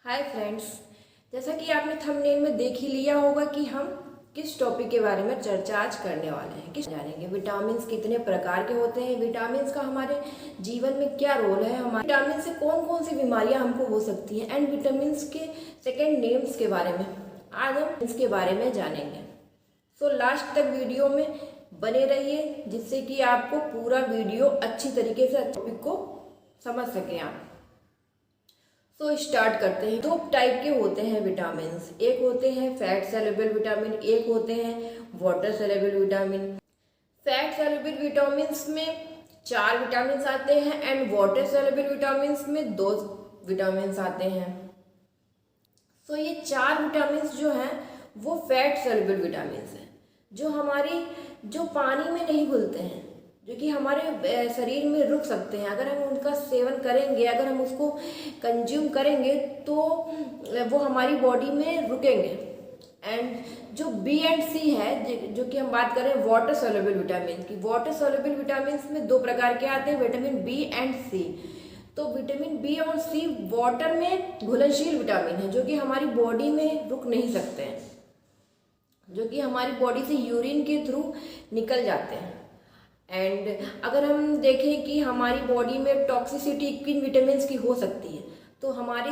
Hi friends, जैसा कि आपने थंबनेल में देख ही लिया होगा कि हम किस टॉपिक के बारे में चर्चा आज करने वाले हैं। किस जानेंगे विटामिन्स कितने प्रकार के होते हैं, विटामिन्स का हमारे जीवन में क्या रोल है, हमारे विटामिन से कौन कौन सी बीमारियां हमको हो सकती हैं एंड विटामिन्स के सेकेंड नेम्स के बारे में आज हम इसके बारे में जानेंगे। सो लास्ट तक वीडियो में बने रहिए जिससे कि आपको पूरा वीडियो अच्छी तरीके से टॉपिक को समझ सकें आप। तो स्टार्ट करते हैं। दो टाइप के होते हैं विटामिन, एक होते हैं फैट सॉल्युबल विटामिन, एक होते हैं water soluble vitamin. Fat soluble vitamin में 4 विटामिन आते हैं एंड वाटर सॉल्युबल विटामिन में 2 विटामिन आते हैं। तो ये 4 विटामिन जो हैं वो फैट सॉल्युबल विटामिन हैं, जो पानी में नहीं घुलते हैं, जो कि हमारे शरीर में रुक सकते हैं। अगर हम उनका सेवन करेंगे, अगर हम उसको कंज्यूम करेंगे तो वो हमारी बॉडी में रुकेंगे। एंड जो बी एंड सी है, जो कि हम बात करें वाटर सॉल्युबल विटामिन की, वाटर सॉल्युबल विटामिन में 2 प्रकार के आते हैं, विटामिन बी एंड सी। तो विटामिन बी और सी वाटर में घुलनशील विटामिन है, जो कि हमारी बॉडी में रुक नहीं सकते हैं, जो कि हमारी बॉडी से यूरिन के थ्रू निकल जाते हैं। एंड अगर हम देखें कि हमारी बॉडी में टॉक्सिसिटी किन विटामिन की हो सकती है, तो हमारे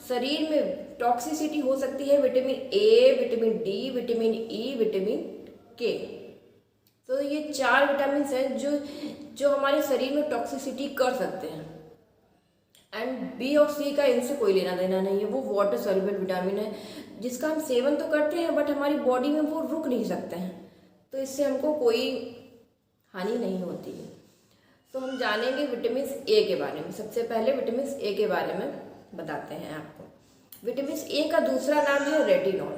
शरीर में टॉक्सिसिटी हो सकती है vitamin A, vitamin D, vitamin E, vitamin के। तो ये 4 विटामिन हैं जो हमारे शरीर में टॉक्सिसिटी कर सकते हैं। एंड बी और सी का इनसे कोई लेना देना नहीं है, वो वाटर सॉल्युबल विटामिन है जिसका हम सेवन तो करते हैं बट हमारी बॉडी में वो रुक नहीं सकते हैं, तो इससे हमको कोई हानि नहीं होती है। तो हम जानेंगे विटामिन ए के बारे में। सबसे पहले विटामिन ए के बारे में बताते हैं आपको। विटामिन ए का दूसरा नाम है रेटिनॉल।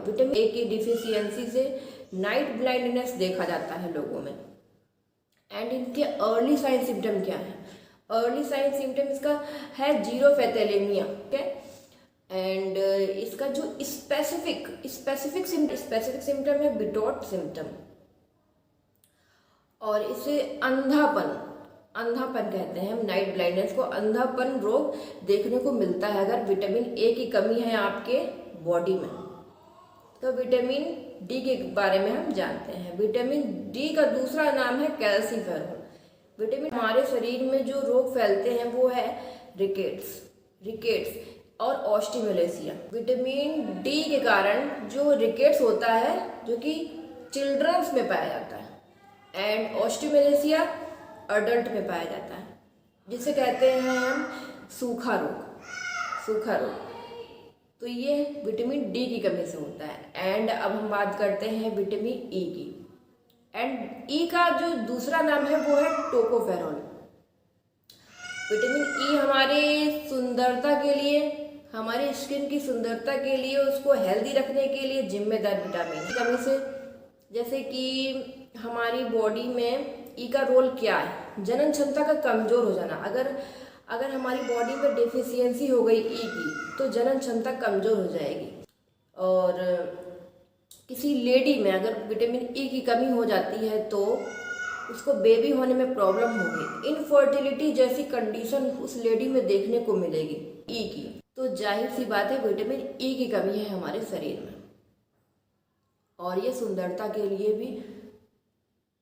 विटामिन ए की डिफिशियंसी से नाइट ब्लाइंडनेस देखा जाता है लोगों में। एंड इनके अर्ली साइन सिम्टम क्या है? अर्ली साइन सिम्टम इसका है जीरोफेथेलेमिया, ठीक है। एंड इसका जो स्पेसिफिक सिम्टम है बिटॉट सिम्टम, और इसे अंधापन कहते हैं। हम नाइट ब्लाइंडनेस को अंधापन रोग देखने को मिलता है अगर विटामिन ए की कमी है आपके बॉडी में। तो विटामिन डी के बारे में हम जानते हैं। विटामिन डी का दूसरा नाम है कैल्सीफेरॉल। विटामिन हमारे शरीर में जो रोग फैलते हैं वो है रिकेट्स और ऑस्टियोमेलेसिया। विटामिन डी के कारण जो रिकेट्स होता है, जो कि चिल्ड्रंस में पाया जाता है, एंड ऑस्टियोमेलेसिया अडल्ट में पाया जाता है, जिसे कहते हैं हम सूखा रोग। तो ये विटामिन डी की कमी से होता है। एंड अब हम बात करते हैं विटामिन ई की। एंड ई का जो दूसरा नाम है वो है टोकोफेरॉल। विटामिन ई हमारे सुंदरता के लिए, हमारी स्किन की सुंदरता के लिए, उसको हेल्दी रखने के लिए जिम्मेदार विटामिन की कमी से, जैसे कि हमारी बॉडी में ई का रोल क्या है? जनन क्षमता का कमजोर हो जाना। अगर हमारी बॉडी में डिफिशियंसी हो गई ई की तो जनन क्षमता कमजोर हो जाएगी। और किसी लेडी में अगर विटामिन ई की कमी हो जाती है तो उसको बेबी होने में प्रॉब्लम होगी, इनफर्टिलिटी जैसी कंडीशन उस लेडी में देखने को मिलेगी ई की। तो जाहिर सी बात है विटामिन ई की कमी है हमारे शरीर में, और ये सुंदरता के लिए भी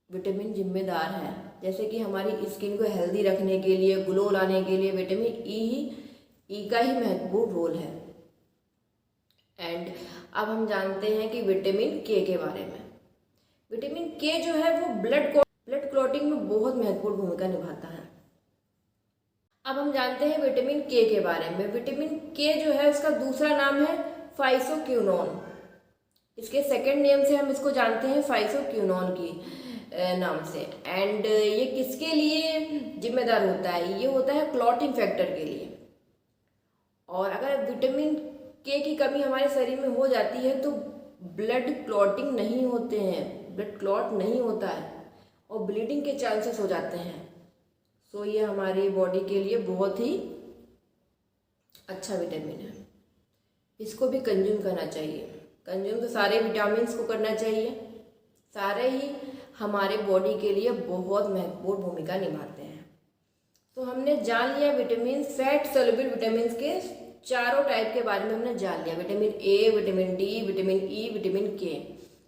विटामिन जिम्मेदार है। जैसे कि हमारी स्किन को हेल्दी रखने के लिए, ग्लो लाने के लिए विटामिन ई का ही महत्वपूर्ण रोल है। एंड अब हम जानते हैं कि विटामिन के बारे में। विटामिन के जो है वो ब्लड क्लॉटिंग में बहुत महत्वपूर्ण भूमिका निभाता है। अब हम जानते हैं विटामिन के बारे में। विटामिन के जो है उसका दूसरा नाम है फाइसोक्विनोन। इसके सेकंड नेम से हम इसको जानते हैं फाइसोक्विनोन की नाम से। एंड ये किसके लिए जिम्मेदार होता है? ये होता है क्लॉटिंग फैक्टर के लिए। और अगर विटामिन के की कमी हमारे शरीर में हो जाती है तो ब्लड क्लॉटिंग नहीं होते हैं, ब्लड क्लॉट नहीं होता है और ब्लीडिंग के चांसेस हो जाते हैं। सो ये हमारी बॉडी के लिए बहुत ही अच्छा विटामिन है, इसको भी कंज्यूम करना चाहिए। कंज्यूम तो सारे विटामिन को करना चाहिए, सारे ही हमारे बॉडी के लिए बहुत महत्वपूर्ण भूमिका निभाते हैं। तो हमने जान लिया विटामिन, फैट सॉल्युबल विटामिन के चारों टाइप के बारे में हमने जान लिया, vitamin A, vitamin D, vitamin E, vitamin के।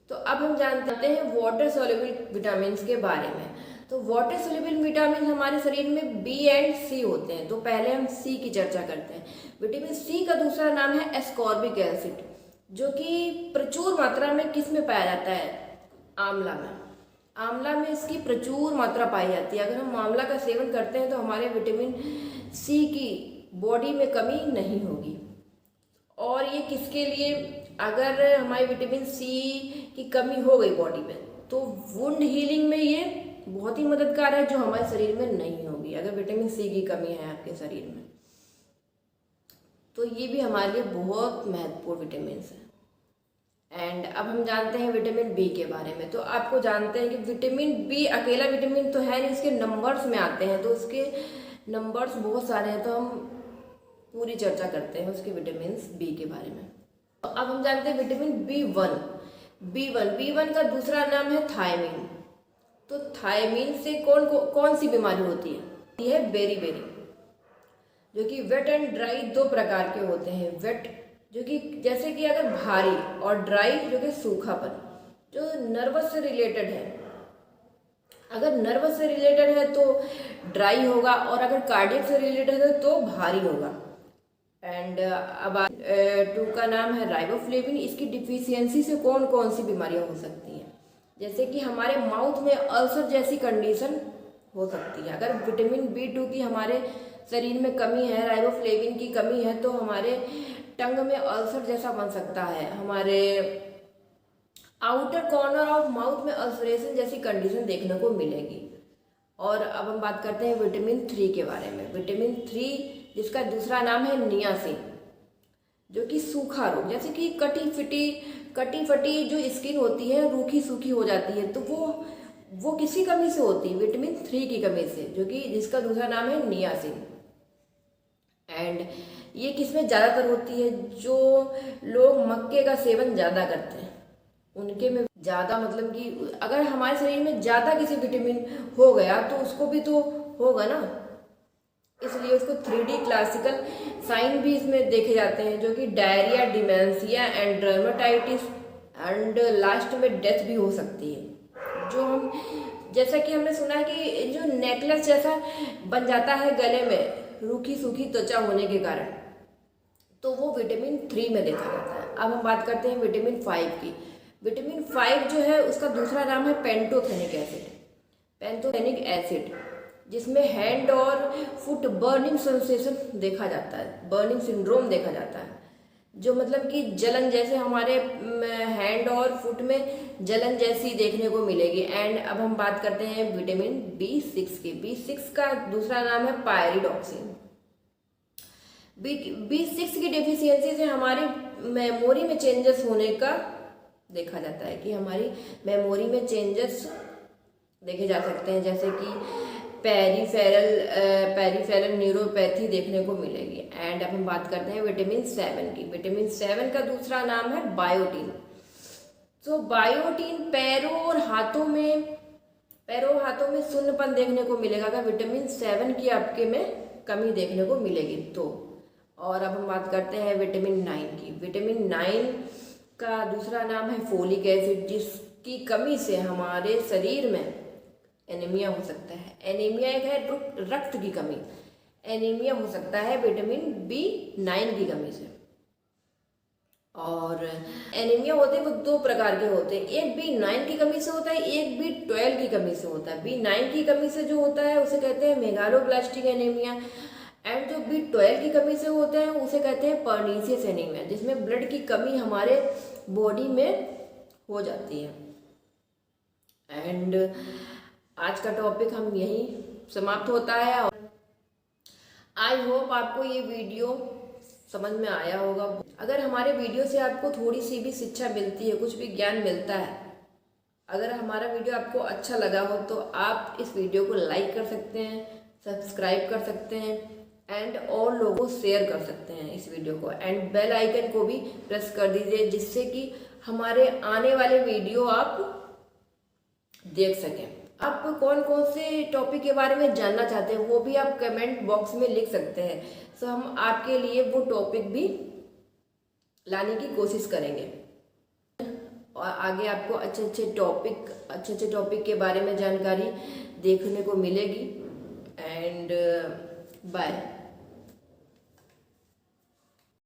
तो अब हम जानते हैं वाटर सोल्यूबल विटामिन के बारे में। तो वाटर सोल्यूबल विटामिन हमारे शरीर में बी एंड सी होते हैं। तो पहले हम सी की चर्चा करते हैं। विटामिन सी का दूसरा नाम है एस्कॉर्बिक एसिड, जो कि प्रचुर मात्रा में किस में पाया जाता है? आंवला में। आंवला में इसकी प्रचुर मात्रा पाई जाती है। अगर हम आंवला का सेवन करते हैं तो हमारे विटामिन सी की बॉडी में कमी नहीं होगी। और ये किसके लिए? अगर हमारी विटामिन सी की कमी हो गई बॉडी में तो वुंड हीलिंग में ये बहुत ही मददगार है, जो हमारे शरीर में नहीं होगी अगर विटामिन सी की कमी है आपके शरीर में। तो ये भी हमारे लिए बहुत महत्वपूर्ण विटामिन है। एंड अब हम जानते हैं विटामिन बी के बारे में। तो आपको जानते हैं कि विटामिन बी अकेला विटामिन तो है नहीं, इसके नंबर्स में आते हैं। तो उसके नंबर्स बहुत सारे हैं, तो हम पूरी चर्चा करते हैं उसके विटामिन बी के बारे में। तो अब हम जानते हैं विटामिन बी वन का दूसरा नाम है थायमीन। तो थायमीन से कौन सी बीमारी होती है? ये है बेरी, जो कि वेट एंड ड्राई दो प्रकार के होते हैं। वेट जो कि जैसे कि अगर भारी, और ड्राई जो कि सूखापन, जो नर्वस से रिलेटेड है। अगर नर्वस से रिलेटेड है तो ड्राई होगा, और अगर कार्डियक से रिलेटेड है तो भारी होगा। एंड अब 2 का नाम है राइबोफ्लेविन। इसकी डिफिशियंसी से कौन कौन सी बीमारियां हो सकती हैं? जैसे कि हमारे माउथ में अल्सर जैसी कंडीशन हो सकती है। अगर विटामिन बी2 की हमारे शरीर में कमी है, राइबोफ्लेविन की कमी है, तो हमारे टंग में अल्सर जैसा बन सकता है। हमारे आउटर कॉर्नर ऑफ माउथ में अल्सरेशन जैसी कंडीशन देखने को मिलेगी। और अब हम बात करते हैं विटामिन 3 के बारे में। विटामिन 3 जिसका दूसरा नाम है नियासिन, जो कि सूखा रोग, जैसे कि कटी फटी जो स्किन होती है रूखी सूखी हो जाती है, तो वो किसी कमी से होती है? विटामिन 3 की कमी से, जो कि जिसका दूसरा नाम है नियासिन। एंड ये किसमें ज़्यादातर होती है? जो लोग मक्के का सेवन ज़्यादा करते हैं उनके में ज़्यादा, मतलब कि अगर हमारे शरीर में ज़्यादा किसी विटामिन हो गया तो उसको भी तो होगा ना, इसलिए उसको 3D क्लासिकल साइन भी इसमें देखे जाते हैं, जो कि diarrhoea, dementia and dermatitis and last में डेथ भी हो सकती है। जो हम जैसा कि हमने सुना है कि जो नेकलेस जैसा बन जाता है गले में रूखी सूखी त्वचा होने के कारण, तो वो विटामिन 3 में देखा जाता है। अब हम बात करते हैं विटामिन 5 की। विटामिन 5 जो है उसका दूसरा नाम है पेंटोथेनिक एसिड, जिसमें हैंड और फुट बर्निंग सेंसेशन देखा जाता है, बर्निंग सिंड्रोम देखा जाता है, जो मतलब कि जलन जैसे हमारे हैंड और फुट में जलन जैसी देखने को मिलेगी। एंड अब हम बात करते हैं विटामिन B6 की। B6 का दूसरा नाम है पायरिडॉक्सिन। B6 की डेफिशिएंसी से हमारी मेमोरी में चेंजेस होने का देखा जाता है, कि हमारी मेमोरी में चेंजेस देखे जा सकते हैं, जैसे कि पेरिफेरल न्यूरोपैथी देखने को मिलेगी। एंड अब हम बात करते हैं विटामिन 7 की। विटामिन 7 का दूसरा नाम है बायोटीन। तो बायोटीन पैरों हाथों में सुन्नपन देखने को मिलेगा अगर विटामिन 7 की आपके में कमी देखने को मिलेगी तो। और अब हम बात करते हैं विटामिन 9 की। विटामिन 9 का दूसरा नाम है फोलिक एसिड, जिसकी कमी से हमारे शरीर में एनीमिया हो सकता है। एनीमिया एक है रक्त की कमी, एनीमिया हो सकता है विटामिन B9 की कमी से। और एनीमिया होते हैं वो 2 प्रकार के होते हैं, एक B9 की कमी से होता है, एक B12 की कमी से होता है। B9 की कमी से जो होता है उसे कहते हैं मेगालोब्लास्टिक एनीमिया, एंड जो B12 की कमी से होते हैं उसे कहते हैं पर्नीशियस एनीमिया, जिसमें ब्लड की कमी हमारे बॉडी में हो जाती है। एंड आज का टॉपिक हम यहीं समाप्त होता है। आई होप आपको ये वीडियो समझ में आया होगा। अगर हमारे वीडियो से आपको थोड़ी सी भी शिक्षा मिलती है, कुछ भी ज्ञान मिलता है, अगर हमारा वीडियो आपको अच्छा लगा हो तो आप इस वीडियो को लाइक कर सकते हैं, सब्सक्राइब कर सकते हैं, एंड और लोगों को शेयर कर सकते हैं इस वीडियो को। एंड बेल आइकन को भी प्रेस कर दीजिए, जिससे कि हमारे आने वाले वीडियो आप देख सकें। आप कौन कौन से टॉपिक के बारे में जानना चाहते हैं वो भी आप कमेंट बॉक्स में लिख सकते हैं। सो हम आपके लिए वो टॉपिक भी लाने की कोशिश करेंगे और आगे आपको अच्छे अच्छे टॉपिक के बारे में जानकारी देखने को मिलेगी। And bye.